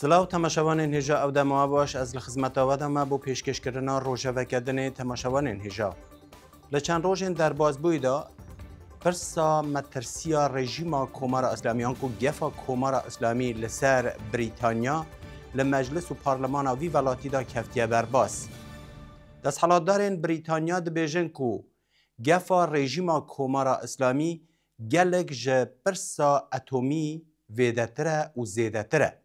سلااو تماشاوانین هجا او دماغ باش از لخدمت آوده ما بو پیشکش کردن روژه کردن تماشاوانین هجا. لچند روژین در بازبوی دا پرسا مترسیا رژیم کمار اسلامیان کو گفا کمار اسلامی لسر بریتانیا لمجلس و پارلمان وی ولاتی دا کفتیه برباس. دست حالات دارین بریتانیا دبیجن کو گفا رژیم کمار اسلامی گلک جه پرسا اتمی ویدتره و زیدتره.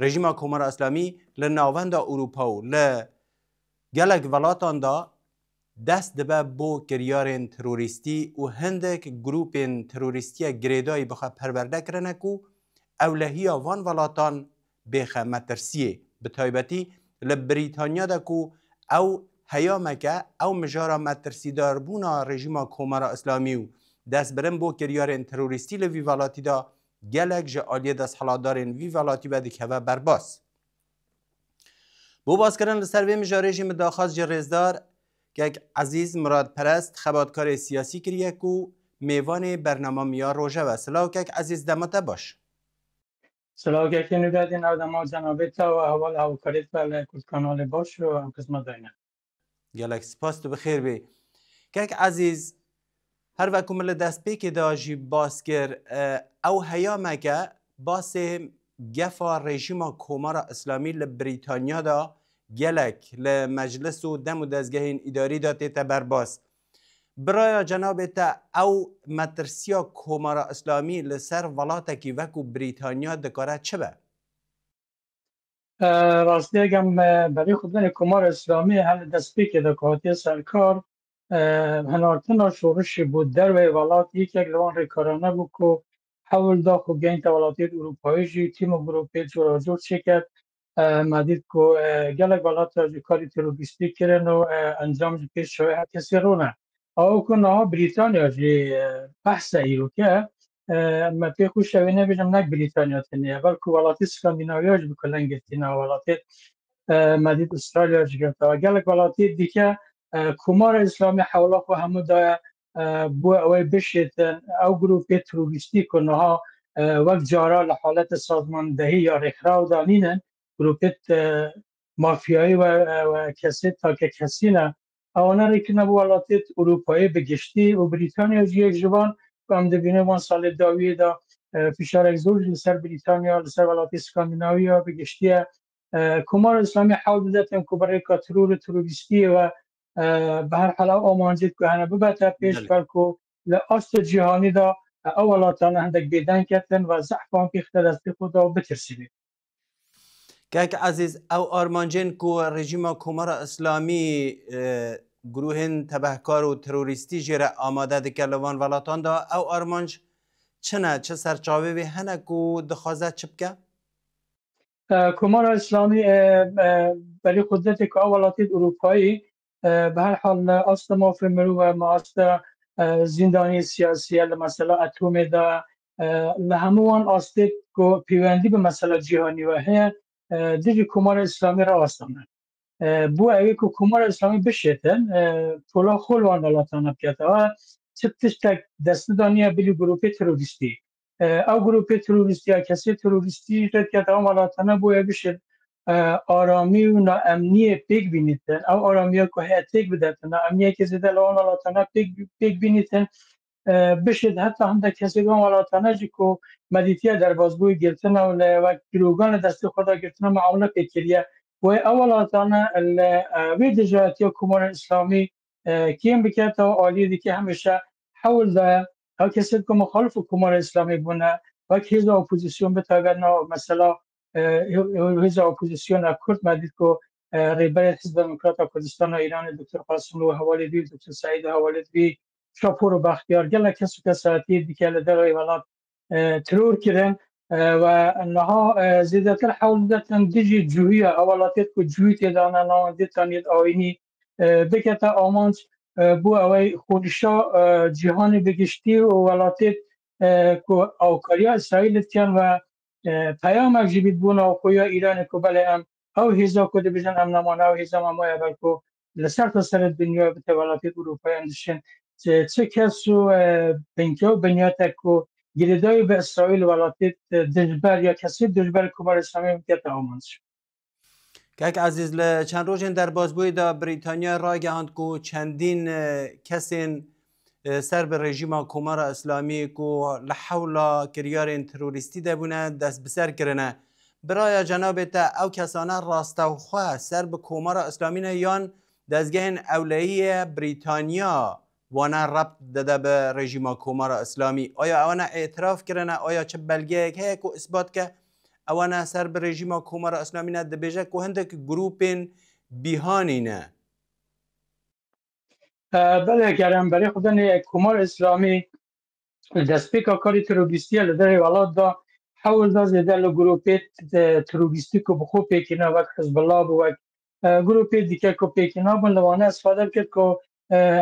رژیم کمار اسلامی لناوند اروپا و لگلک ولاتان دا دست دبه بو کریارین تروریستی و هندک گروپین تروریستی گریدای بخوا پرورده کرنکو اولهی وان ولاتان بخوا مترسیه بطایبتی لبریتانیا دا کو او هیامکه او مجارا مترسی دار بونا رژیم کمار اسلامی و دست برن بو کریارین تروریستی لوی ولاتی دا گلک جه آلیه دست حلادارین وی ولاتی بدی که و برباس. بو باز کردن لسر وی مجا رژیم داخواست جه رزدار که عزیز مراد پرست خباتکار سیاسی کریه کو میوان برنامه میا روژه و سلاو که عزیز دمته باش. سلاو که نگردین او دما جنابتا و اول او کاریت بله کل کانال باش رو هم قسمت داینه. گلک سپاس تو بخیر بی. که عزیز هر وقت مل دست پی که داجی باز کر او هیامه که باس گفا رژیم کمار اسلامی لبریتانیا دا گلک لمجلس و دم و دزگهین اداری دا تیتا برباس. برای جناب تا او مترسیا کمار اسلامی لسر ولاتکی وکو بریتانیا دکاره چه به؟ راستی اگم برای خودن کمار اسلامی هل دست پی که دکاتی سرکار هنارتنا شورش بود در و ولات یک لوان ریکارانه بود که حول دا خو گین تولاتیت اروپایی جی تیم و گروپی جور شکر مدید که گلک ولات را کاری تروریستی کرن و انجام جی پیش شوی هر کسی رو نه او که نه بریتانیا جی بحث ایرو که ما پی خوش شوی نبیجم نک بریتانیا تنیه بلکه ولاتی سکاندیناویا جی بکلن گفتین ولاتی مدید استرالیا جی گفت گلک ولاتی دیگه کمار اسلامی حولا خو همو دا بو اوی بشیتن او گروپ تروریستی کنه ها وقت جارا لحالت سازماندهی یا رخراو دانینن گروپ مافیایی و کسی تا که کسی نه اونا ریکنه بو ولاتت اروپایی بگشتی و بریتانیا جی یک جوان که هم دبینه وان سال داویه دا فشار اگزور لسر بریتانیا لسر ولاتی سکاندیناویا بگشتی کمار اسلامی حول دادن که برای که تروریستی و به هر حال آمانجید که هنه ببته پیش بلکو لأست جهانی دا اولاتان هندک بیدن کتن و زحفان پیخته دستی خود دا بترسیدید. که عزیز او آرمانجین که رژیم کمار اسلامی گروهن تبهکار و تروریستی جیره آماده دکه لوان ولاتان دا او آرمانج چنه چه سرچاوه وی هنه که دخوازه چه بکه؟ کمار اسلامی برای قدرت که اولاتید اروپایی به هر حال است مافی مرو و ما است زندانی سیاسی مثلا اتمی دا لهموان استید که پیوندی به مثلا جهانی و هی دیگه کمار اسلامی را استانه بو اگه که کمار اسلامی بشیتن طولا خلوان ولاتان بکیده و چپتش تک دست دانیه بلی گروپی تروریستی او گروپی تروریستی یا کسی تروریستی رد که هم ولاتانه بو اگه بشید آرامی و ناامنی پیک بینیدن او آرامی ها که هیتیک بدهتن ناامنی که زیده لون ولاتانه پیک بینیدن بشید حتی هم در کسی گام ولاتانه جی که مدیتیه در بازگوی گرتن و گروگان دست خدا گرتن معامله پیکریه و اولاتانه وی دجاتی و کمار اسلامی کیم بکرد و آلیه دیگه همیشه حول داره ها کسی که مخالف کمار اسلامی بونه و که هیزا اپوزیسیون بتاگرن مثلا هیزا اپوزیسیون کرد مدید که ریبر حزب دموکرات کردستان ایران دکتر قاسم رو حوالی دی دکتر سعید حوالی دی شاپور و بختیار گله کسی که ساعتی دیگه لدر ایوالات ترور کردن و انها زیادتر حول دادن دیجی جویی اولاتیت که جویی تدانه نامدید تانید آینی بکتا آمانج بو اوی خودشا جهان بگشتی و ولاتیت که اوکاریا اسرائیل کن و پیام اجیبید بون او خویا ایران که بله ام او هیزا کده بجن ام نمانه او هیزا ممای اول که لسر تا سر دنیا بته ولاتیت اروپای اندشن چه کسو بنکه و بنیاته که گریدای به اسرائیل ولاتی دجبر یا کسی دجبر کمار اسلامی مکیت آمانش. کاک عزیز لچند روزین در بازبوی دا بریتانیا رای گهاند کو چندین کسین سر به رژیم کمار اسلامی کو لحولا کریارین تروریستی دبونه دست بسر کرنه برای جناب تا او کسانه راستوخواه سر به کمار اسلامی نه یان دزگهن اولیه بریتانیا وانا ربط داده به رژیم کمار اسلامی آیا اونا اعتراف کرنه آیا چه بلگه که کو اثبات که اونا سر به رژیم کمار اسلامی نه دبیجه که هندک گروپین بیهانی نه بله گرم برای خودن کمار اسلامی دست پیکا کاری تروریستی لدر ولاد دا حول دا زیده لگروپیت تروریستی که بخو پیکینا وقت حزب الله بو وقت گروپیت دیگه که پیکینا بند وانه استفاده کرد که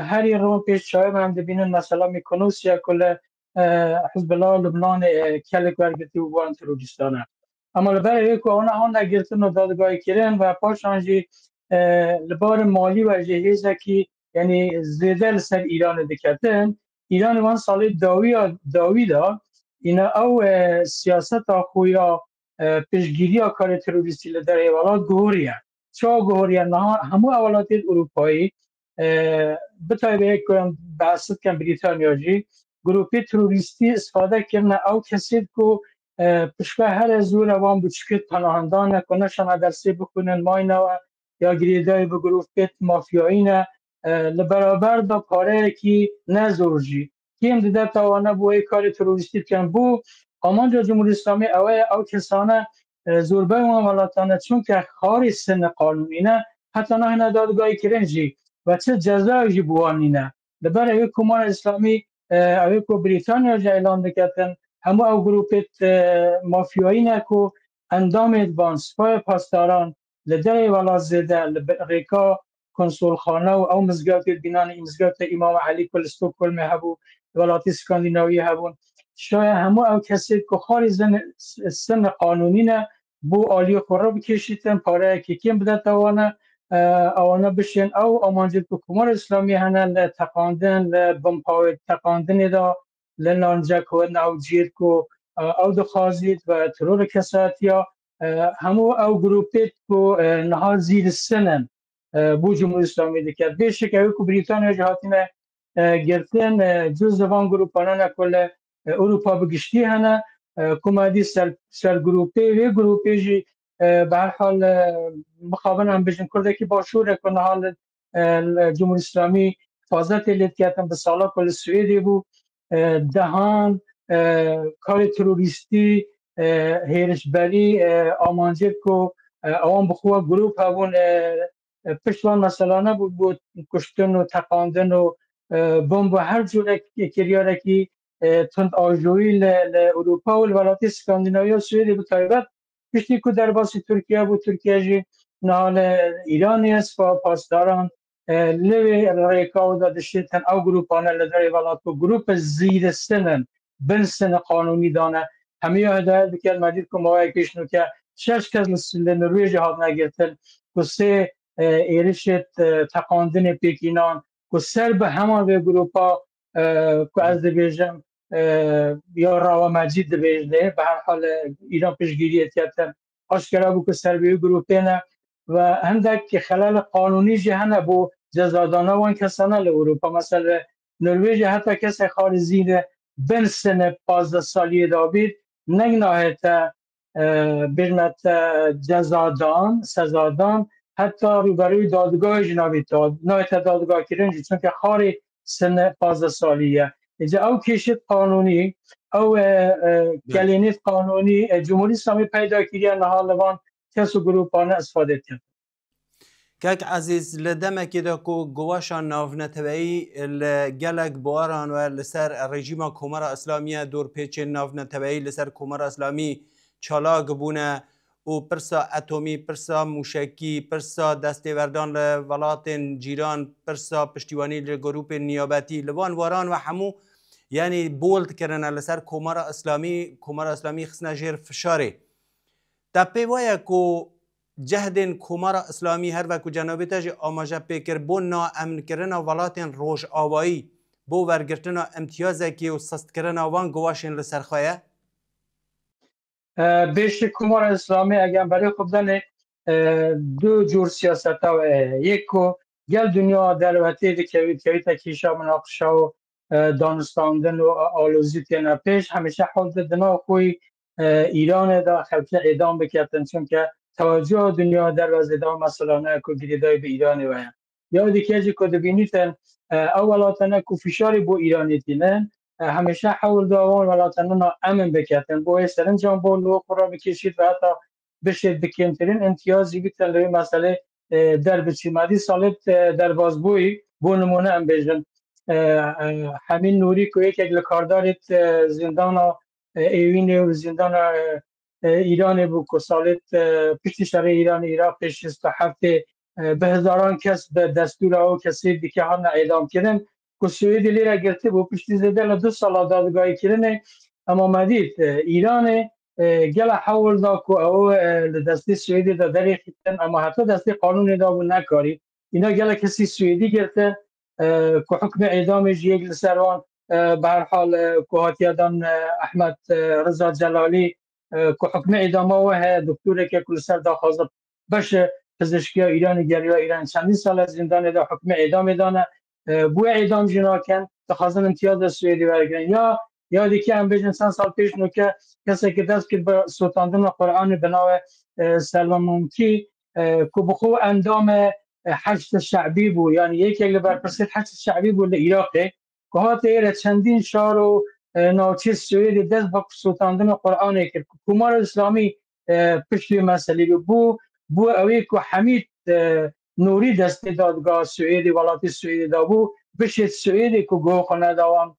هری رو پیش شاید هم دبینن مثلا میکنوس یا کل حزب الله لبنان کلک ورگتی و بان تروریستانه اما لبره یک آنها آن نگرتن و دادگاهی کرن و پاشانجی لبار مالی و جهیزه که یعنی زیده لسر ایران دکتن ایران وان سال داوی دا اینا او سیاست خویا پیشگیری کار تروریستی لدر ایوالات گوهریه چا گوهریه نه همو اولات اروپایی بتای به یک بحثت کن بریتانیا جی گروپی تروریستی استفاده کرنه او کسید که پشکه هر زور وان بچکت پناهندان نکنه شما درسی بکنن ماینه یا گریدای به گروپیت مافیایی نه لبرابر دا کاره که نزورجی کیم دیده تاوانه بوی کار تروریستی کن بو آمانجا جمهوری اسلامی او کسانه زوربه و ولاتانه چون که خاری سن قانونی نه حتی نه دادگاهی کرنجی و چه جزایی بوانی نه لبر اوی کمار اسلامی اوی که بریتانیا جا اعلان دکتن همو او گروپیت مافیایی نه که اندام ادبان سپای پاسداران لدر ولا زده ریکا کنسول خانه و او مزگات بینان مزگات امام علی کل استکهلم هبو ولایت اسکاندیناوی هبون شاید همو او کسی که خارج سن قانونی نه بو عالی خورا بکشیدن پاره که کیم بده توانه اوانه بشین او آمانجل که کمار اسلامی هنه لتقاندن لبمپاوی تقاندن دا لنانجک و نوجید که او دخوازید و ترور کساتی ها همو او گروپیت که نها زیر سنن بو جمهوری اسلامی دکرد بیشه که اوی که بریتانیا جهاتینه گرتن جز زبان گروپانه نکل اروپا بگشتی هنه کمادی سر گروپی و گروپی جی به هر حال مخابن هم بجن کرده که باشوره کنه حال جمهوری اسلامی فازت لیت کردن به سالا کل سویدی بو دهان کار تروریستی هیرشبری آمانجر که اوان بخواه گروپ هبون پشتوان مثلا نبود کشتن و تقاندن و بمب و هر جوره کریاره که تند آجوی اروپا و الولایت اسکاندیناوی و سوئد به تایبت پشتی که در باسی ترکیه بود ترکیه جی نهال ایرانی است و پاسداران لوی ریکا و دادشتن او گروپانه لدر ولایت و گروپ زیر سنن بن سن قانونی دانه همه هدایت بکرد مدید که موایی کشنو که 6 کس لنروی جهاد نگرتن که 3 ایرشت تقاندن پیکینان که سر به همان به گروپا که از دبیجم یا راو مجید دبیجده به هر حال ایران پیشگیری اتیتن آشکرا بو که سر به گروپینه و هندک که خلال قانونی جهنه بو جزادانه وان کسانه لأوروپا مثلا نرویج حتی کسی خارزین بن سن 15 سالی دابید نگناهت برمت جزادان سزادان حتی روبروی دادگاه جنابی داد نایت دادگاه کرنجی چون که خاری سن 15 سالیه اینجا او کشید قانونی او گلینیت قانونی جمهوری اسلامی پیدا کردن نهال وان کس و گروپانه استفاده کرد کاک عزیز لدمکی دا کو گواشان ناونتبعی لگلک بواران و لسر رژیم کمار اسلامی دور پیچ ناونتبعی لسر کمار اسلامی چالاک بونه و پرسا اتمی پرسا موشکی پرسا دستیوردان لولات جیران پرسا پشتیوانی لگروپ نیابتی لوان واران و همو یعنی بولد کرنه لسر کمار اسلامی خسنه جیر فشاره تا پیوایه کو جهدن کمار اسلامی هر وکو جنابی تاج آماجه پیکر بون نا امن کرن ولات روش آوایی بۆ وەرگرتنە ئەمتیازێکی و سەستکردنە وان گواشین لەسەر خۆیە؟ بێشی کومار ئیسلامی ئەگەن بەرێ خۆ بدەنێ دوو جور سیاسەتەوە یەک و گەل دنیا دەرەوەتێ دکەویتە کیشا مناقشە و دانستاندن و ئالۆزی تێنە پێش هەمیشە حەوت دنا خۆی ئیرانێدا خەلکی ئێدام بکەتن چونکە توجه دنیا دەروەزێدا مەسەلانە کو گریدای بە ئیرانی وایە یا دیکەجی کۆ دەبینیتن ئەو وڵاتانە کو فشاری بۆ ئیرانیتینن هەمیشە حەول داوان وڵاتانە ئەمن بکەتن بۆ سەرنجام بۆ لۆ قڕا بکێشیت و هەتا بشێت بکەمترین امتیازی بیتن لەوێ مەسەلێ دەربچیمادی ساڵێت دەربازبووی بۆ نمونە ئەم بێژن همین نوری که یک کاردارت زندان ایوین و زندان ایران بود که سالت پشت شهر ایران عراق پیش است هفته به هزاران کس به دستور او کسی دیگه ها اعدام کردن که سوئد لیره گرفته بود پشت زده ل 2 سال دادگاهی کردن اما مدید ایران گل حول دا که او دستی سوئدی دا دریختن اما حتی دستی قانون دا بود نکاری اینا گل کسی سوئدی گرفته که حکم اعدامش یک لسروان به هر حال کوهاتیادان احمد رضا جلالی که حکم اعدامه و دکتوری که کل سر داخوازه باشه پزشکی ایران گری و ایران چندین سال از زندان دا حکم اعدام دانه بو اعدام جناکن تخوازن امتیاز سوئدی برگرن یا دیگه هم بجن چند سال پیش نو که کسی که دست که به ستاندن قرآن بناو سلمان ممکی که بخو اندام حشد شعبی بود یعنی یکی که برپرسید حشد شعبی بود لعراقه که ها تیره چندین شهر و ناچیز سوئدی دست با ستاندن قرآنه که کومار اسلامی پشتی مسئله بو اوی که حمید نوری دست دادگاه سوئدی ولاتی سوئدی دا بو بشید سوئدی که گوه خانه دوام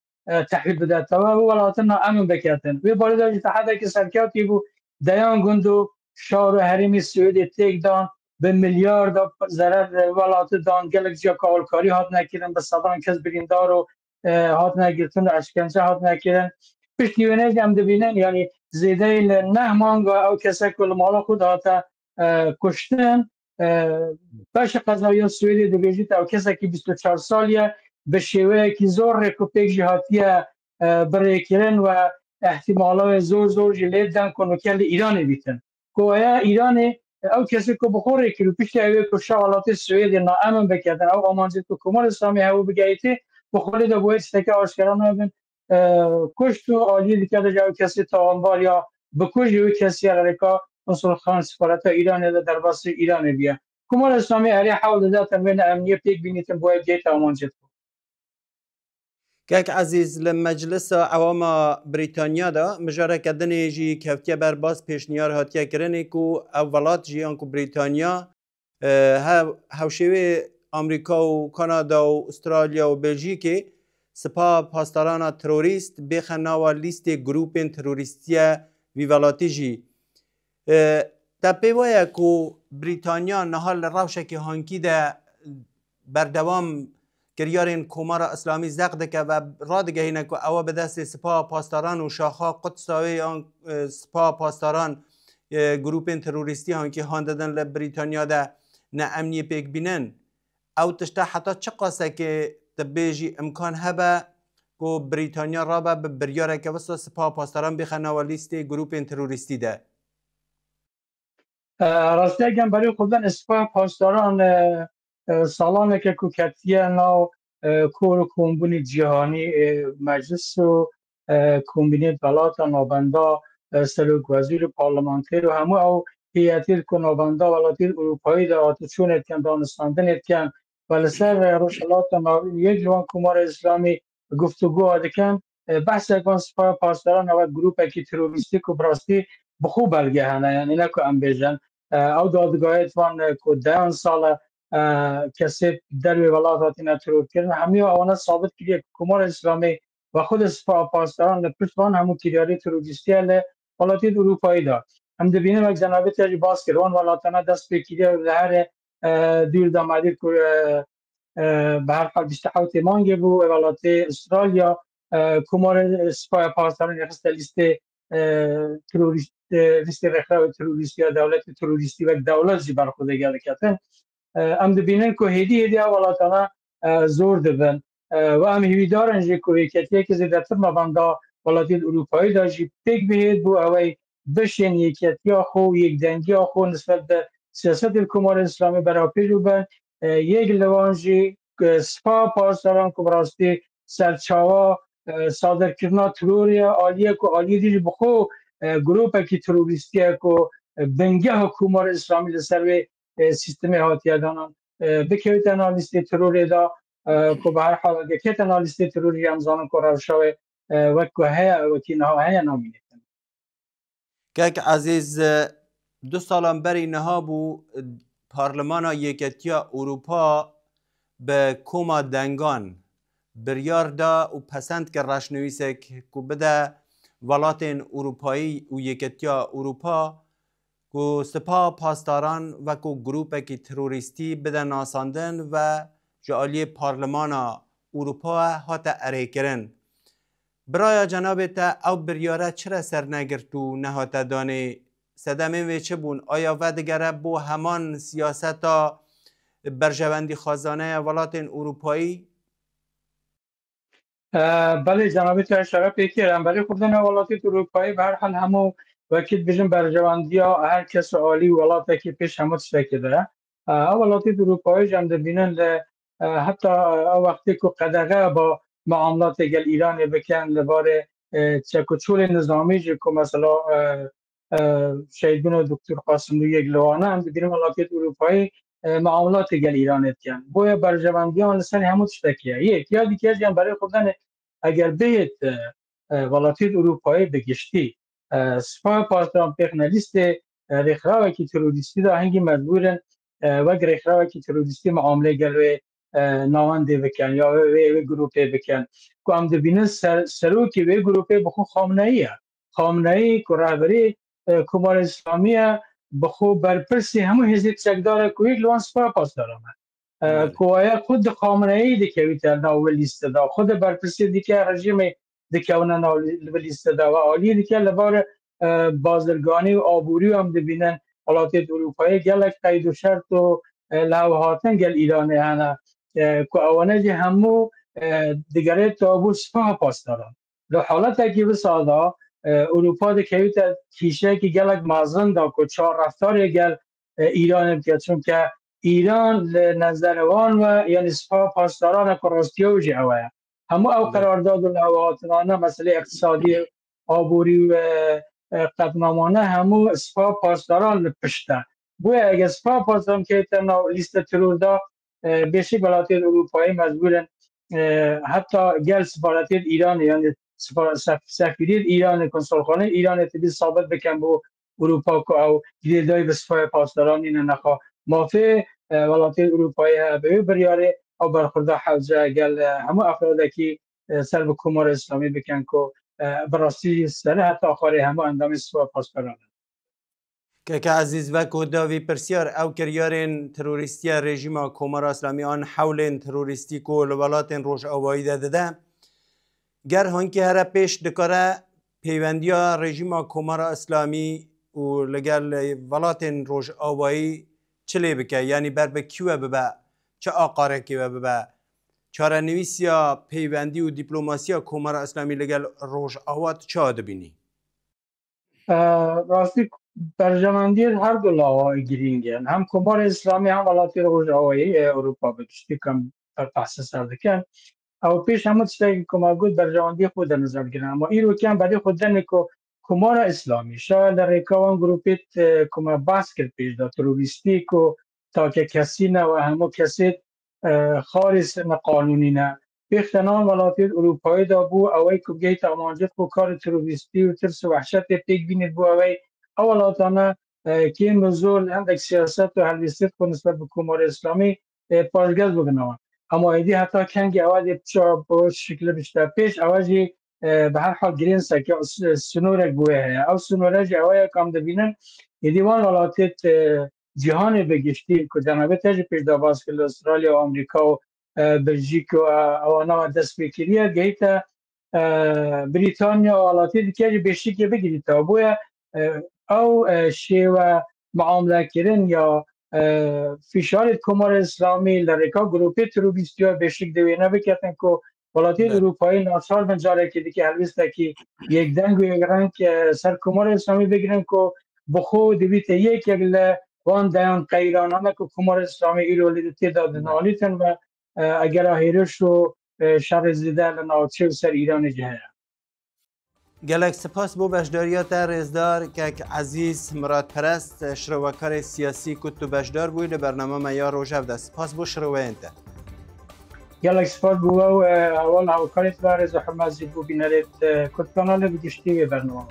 تحویل بده و ولاتنا امن بکتن و باری دا اتحاده که سرکاتی بو دیان گندو شهر و حریم سوئدی تیک دان به میلیارد ضرر ولات دان گلک جا کالکاری هات نکردن به صدان کس بریندار و هات نگرتن اشکنجه هات نکردن پشتی ونیج هم دبینن یعنی زیده 9 مانگا او کسی کل مالا خود هاتا کشتن باش قضایی سوئدی دبیجیت او کسی که 24 سالیه به شیوه که زور رکوپیک جهاتیه برای کرن و احتمالات زور جلید دن کنو کل ایرانی بیتن که ایرانی او کسی که بخوره که پیش اوی که شغلات سوئدی ناامن بکردن او آمانجید که کومار اسلامی هاو بگیتی بخوری دا باید استکه آشکران نبین کشت و آلی دیگه دا جاو کسی تاوانبار یا بکش اوی کسی رکا نصر خان سفارت ایران در باس ایران بیا کومار اسلامی اری حول دا تنوین امنیه پیک بینیتن باید گیت آمانجید کاک عزیز لمجلس عوام بریتانیا دا مجاره کردن جی کفتیه برباس پیشنیار هاتیه کرنه کو اولات جیان کو بریتانیا هاوشوی امریکا و کانادا و استرالیا و بلژیک سپاه پاسداران تروریست بخنا و لیست گروپ تروریستی ویولاتی جی تا پیوه کو بریتانیا نهال روشه که هانکی ده بردوام کریارین کومار اسلامی زقده که و رادگه اینه که اوه به دست سپاه پاسداران و شاخا قدساوی سپاه پاسداران گروپ تروریستی هان که هانددن لبریتانیا ده نه امنی پیک بینن او تشتا حتی چه قاسه که تبیجی امکان هبه که بریتانیا را به بریاره که وسط سپاه پاسداران بخنه و لیست گروپ تروریستی ده راسته اگم برای خودن سپاه پاسداران سالانه که کوکتیه ناو کور کمبونی جهانی مجلس و کمبینی بلات نابندا سلوک وزیر پارلمانتر و همه او هیئتی که نابندا ولاتیر اروپایی در آتشون اتکن دانستاندن اتکن ولسر روشلات یک جوان کمار اسلامی گفتگو آدکن بحث اگان سپاه پاسداران و گروپ اکی تروریستی که براستی بخوب بلگه هنه یعنی نکو ام بیجن او دادگاهیت وان که 10 سال کسی در ولایات ترور کردن همه آنها ثابت کردن کومار اسلامی و خود سپاه پاسداران پشتوان همون کیداری تروریستی ال ولایات اروپایی دار هم دبینیم یک جنابه تری باز کردن ولایتنا دست به کیدار لهر دور دامادی که به هر حال 27 مانگه بود ولایت استرالیا کومار سپاه پاسداران یخست لیست تروریست لیست رخنه تروریستی یا دولت تروریستی و دولت زی بر خود گله کردن ام دبینن که هدی ولاتنا زور دبن و هم هیویدارن جی کویکتی که زیادتر مباندا ولایت اروپایی داشتی پیک بهید بو اوی بشین یکیتی خو یک دنگی خو نسبت به سیاست کمار اسلامی برای پیجو بن یک لوانجی سپا پاسداران که براستی سرچاوا صادر کردن تروری عالیه که عالیه دیجی بخو گروپ که تروریستیه که بنگه کمار اسلامی لسر سیستم هاتیه دانان بکویت انالیستی تروری دا که به هر حال اگه که انالیستی تروری هم زانن که روشاوه وکو هیا وکی نها هیا نامینه که عزیز 2 سال بری نها بو پارلمان یکتیا اروپا به کوما دنگان بریار دا و پسند که رشنویسه که بده ولات اروپایی و یکتیا اروپا که سپاه پاسداران و که گروپ که تروریستی بده ناساندن و جعالی پارلمان اروپا هات اره کرن. برای جناب تا او بریاره چرا سر نگرت و نهات دانه صدمه و چه بون؟ آیا و دگره بو همان سیاست برجوندی خازانه ولات اروپایی؟ بله جناب تا اشاره پیکرم برای خودن ولات اروپایی به هر حال همو وکیل بیشن برجواندی ها هر کس عالی ولات که پیش همه تشتکی داره ولات اروپایی جمع بینن حتی وقتی که قدغه با معاملات گل ایران بکن لباره چکوچول نظامی جو که مثلا شهیدون دکتر قاسم روی یک لوانه هم بگیریم ولات اروپایی معاملات گل ایران اتیان بوی برجواندی ها لسانی همو تشتکیه یک یا دیگه جمع برای خودن اگر بیت ولات اروپایی بگشتی سپاه پاسداران پیخنالیست ریخراوی که تروریستی دا هنگی مجبورن و ریخراوی که تروریستی معامله گلوی نوانده بکن یا وی گروپه بکن که هم دبینه سرو که وی گروپه بخون خامنه ای که رهبری کمار اسلامی بخو برپرسی همو حزب چکداره که یک لوان سپاه پاسداران که خود خامنه ای دیکه ناو لیست دا خود برپرسی دیکه رژیم دیکه اون ناو لیست دا و عالی دیکه لبار بازرگانی و آبوری هم دبینن ولایت اروپایی گلک قید و شرط و لوحاتن گل ایرانه هنه که اوانه جی همو دیگره تابو سپاه پاسداران در حالت اگه بسادا اروپا دیکه کیشه که گلک مازن دا که چهار رفتار گل ایران بکرد چون که ایران نظروان و یعنی سپاه پاسداران که راستیو جی اوه همو او قرارداد و لوحاتنانه مسئله اقتصادی آبوری و قدنامانه همو سپاه پاسداران پشته بوی اگه سپاه پاسداران که تنها لیست ترور دا بیشی ولایت اروپایی مجبورن حتی گل سفارت ایران یعنی سفیری ایران کنسولخانه ایران اتبی ثابت بکن با اروپا که او گریدای به سپاه پاسداران این نخواه مافی ولایت اروپایی به بریاره او برخورده حوزه گل همو افراده که سر به کمار اسلامی بکن که براستی سر حتی آخری همه اندام سپاه پاسداران که عزیز و داوی پرسیار او کریارین تروریستی رژیم کمار اسلامی آن حول تروریستی که لولات روش آوایی داده گر هنگی هر پیش دکاره پیوندی رژیم کمار اسلامی و لگل ولات روش آوایی چلی بکه یعنی بر به کیوه ببه چه آقاره کیوه ببه چاره نویسی پیوندی و دیپلوماسی کمار اسلامی لگل روش آوات چه بینی؟ راستی برجمندی هر دو لاوهای گرینگن هم کمار اسلامی هم ولایت روش آوایی اروپا بکشتی کم تحصیل سردکن او پیش همون چیزی که کمار گود برجمندی خود نظر گیرن اما این رو که هم برای خود دنه که کمار اسلامی شاید در ریکاوان گروپیت کمار بحث کرد پیش دا تروریستی که تا که کسی نه و همو کسی خارج قانونی نه بیختنان ولایت اروپایی دا بو اوی که گیت امانجت کو کار تروریستی و ترس و وحشت پیک بینید بو اوی اولاتانه که این موضوع هندک سیاست و حلویستید که نسبت به کمار اسلامی پاشگز بگنوان اما ایدی حتی کنگی اوی با شکل بیشتر پیش اوی به هر حال گرین سکه سنورک بوه او سنورک اوی کام دبینن ایدی وان ولایت جهان بگشتی که جنابه تجی پیش داباز که استرالیا و امریکا و بلژیک و آوانا دست بکریه گیتا بریتانیا و آلاتی دیگه بیشتی که بگیرید تا بویا او شیوه معامله کردن یا فشار کمار اسلامی لرکا گروپی تروریستی ها بشک دوینه بکتن که ولایت اروپایی ناچار بنجاره که دیگه هلوسته که یک دنگ و یک رنگ سر کمار اسلامی بگیرن که بخو دویت یک وان دیان قیرانانه که کمار اسلامی ایرو لیدتی دادن آلیتن و اگر آهیرش رو شر زیده لناوچه سر ایران جهره گلک سپاس بو بشداریات در ازدار که عزیز مراد پرست شروکار سیاسی کتو بشدار بوی برنامه میا روژه ده سپاس بو شروع انت گلک سپاس بو و اول هاوکاریت و رضا حمازی بو بینارید کت کانال بگشتی و برنامه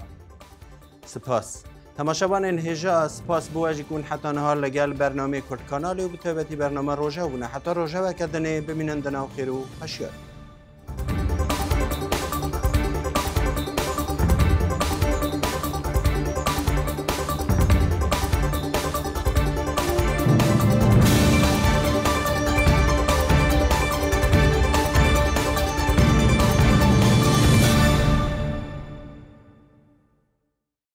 سپاس تماشاوان انهجا سپاس بو اجیکون حتی نهار لگل برنامه کت کانالی و بتوبتی برنامه روژه و نه حتی روژه و کدنه بمینندنا و خیر و خشیار